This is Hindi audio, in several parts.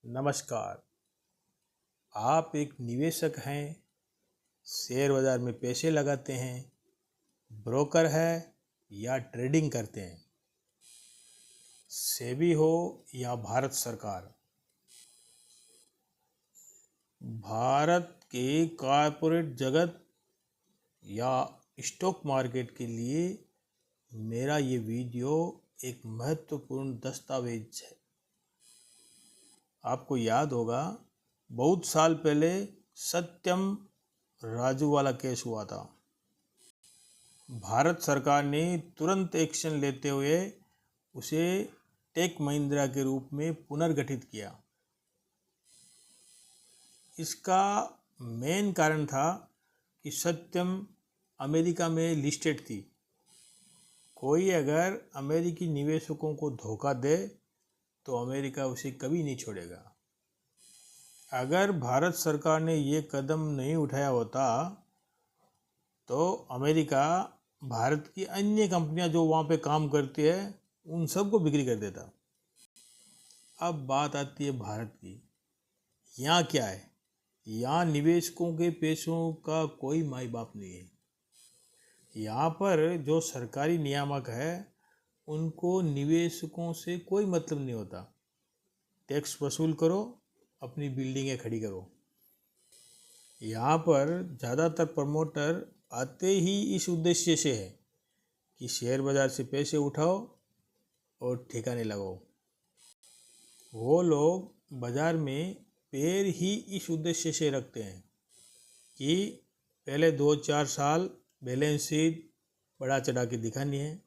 नमस्कार। आप एक निवेशक हैं, शेयर बाज़ार में पैसे लगाते हैं, ब्रोकर है या ट्रेडिंग करते हैं, सेबी हो या भारत सरकार। भारत के कॉर्पोरेट जगत या स्टॉक मार्केट के लिए मेरा ये वीडियो एक महत्वपूर्ण दस्तावेज है। आपको याद होगा, बहुत साल पहले सत्यम राजू वाला केस हुआ था। भारत सरकार ने तुरंत एक्शन लेते हुए उसे टेक महिंद्रा के रूप में पुनर्गठित किया। इसका मेन कारण था कि सत्यम अमेरिका में लिस्टेड थी। कोई अगर अमेरिकी निवेशकों को धोखा दे तो अमेरिका उसे कभी नहीं छोड़ेगा। अगर भारत सरकार ने ये कदम नहीं उठाया होता तो अमेरिका भारत की अन्य कंपनियां जो वहाँ पे काम करती है उन सबको बिक्री कर देता। अब बात आती है भारत की। यहाँ क्या है? यहाँ निवेशकों के पैसों का कोई माई बाप नहीं है। यहाँ पर जो सरकारी नियामक है उनको निवेशकों से कोई मतलब नहीं होता। टैक्स वसूल करो, अपनी बिल्डिंगें खड़ी करो। यहाँ पर ज़्यादातर प्रमोटर आते ही इस उद्देश्य से है कि शेयर बाज़ार से पैसे उठाओ और ठिकाने लगाओ। वो लोग बाज़ार में पैर ही इस उद्देश्य से रखते हैं कि पहले 2-4 साल बैलेंस शीट बढ़ा चढ़ा के दिखानी है,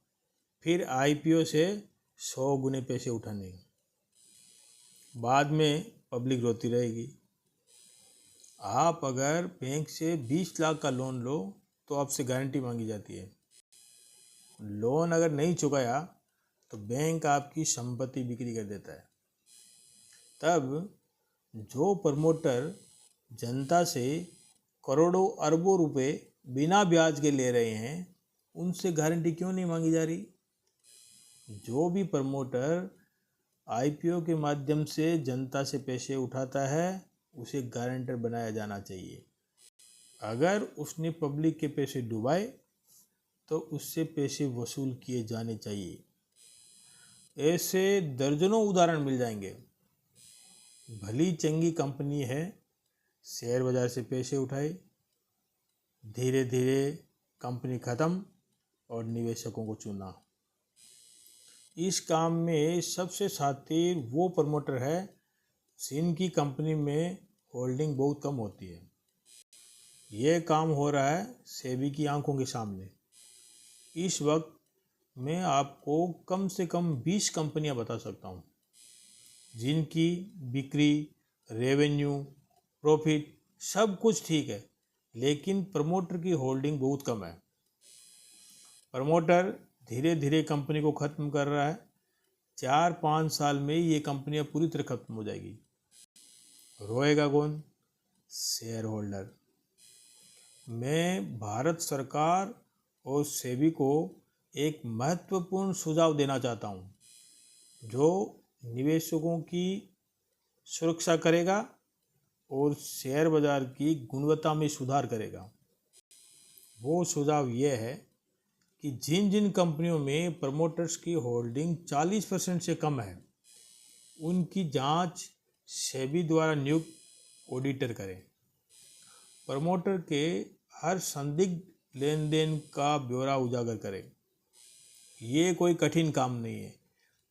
फिर आईपीओ से 100 गुने पैसे उठाने हैं। बाद में पब्लिक रोती रहेगी। आप अगर बैंक से 20 लाख का लोन लो तो आपसे गारंटी मांगी जाती है। लोन अगर नहीं चुकाया तो बैंक आपकी संपत्ति बिक्री कर देता है। तब जो प्रमोटर जनता से करोड़ों अरबों रुपए बिना ब्याज के ले रहे हैं उनसे गारंटी क्यों नहीं मांगी जा रही? जो भी प्रमोटर आईपीओ के माध्यम से जनता से पैसे उठाता है उसे गारंटर बनाया जाना चाहिए। अगर उसने पब्लिक के पैसे डुबाए तो उससे पैसे वसूल किए जाने चाहिए। ऐसे दर्जनों उदाहरण मिल जाएंगे। भली चंगी कंपनी है, शेयर बाज़ार से पैसे उठाए, धीरे धीरे कंपनी ख़त्म और निवेशकों को चुना। इस काम में सबसे शातिर वो प्रमोटर है जिनकी कंपनी में होल्डिंग बहुत कम होती है। ये काम हो रहा है सेबी की आंखों के सामने। इस वक्त मैं आपको कम से कम 20 कंपनियां बता सकता हूँ जिनकी बिक्री, रेवेन्यू, प्रॉफिट सब कुछ ठीक है, लेकिन प्रमोटर की होल्डिंग बहुत कम है। प्रमोटर धीरे धीरे कंपनी को ख़त्म कर रहा है। 4-5 साल में ये कंपनियां पूरी तरह खत्म हो जाएगी। रोएगा कौन? Share holder. मैं भारत सरकार और सेबी को एक महत्वपूर्ण सुझाव देना चाहता हूँ जो निवेशकों की सुरक्षा करेगा और शेयर बाज़ार की गुणवत्ता में सुधार करेगा। वो सुझाव ये है कि जिन जिन कंपनियों में प्रमोटर्स की होल्डिंग 40% से कम है उनकी जांच सेबी द्वारा नियुक्त ऑडिटर करें। प्रमोटर के हर संदिग्ध लेन देन का ब्यौरा उजागर करें। ये कोई कठिन काम नहीं है।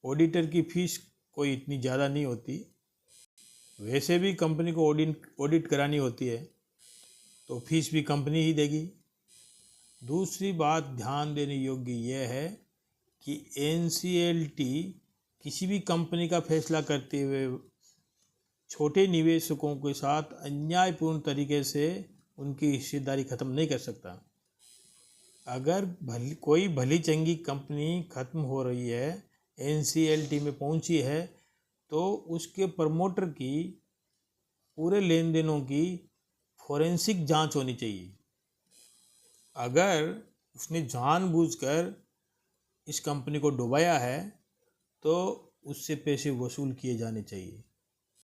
ऑडिटर की फीस कोई इतनी ज़्यादा नहीं होती। वैसे भी कंपनी को ऑडिट करानी होती है तो फीस भी कंपनी ही देगी। दूसरी बात ध्यान देने योग्य यह है कि एनसीएलटी किसी भी कंपनी का फैसला करते हुए छोटे निवेशकों के साथ अन्यायपूर्ण तरीके से उनकी हिस्सेदारी ख़त्म नहीं कर सकता। अगर कोई भली चंगी कंपनी ख़त्म हो रही है, एनसीएलटी में पहुंची है, तो उसके प्रमोटर की पूरे लेन देनों की फॉरेंसिक जांच होनी चाहिए। अगर उसने जानबूझकर इस कंपनी को डुबाया है तो उससे पैसे वसूल किए जाने चाहिए।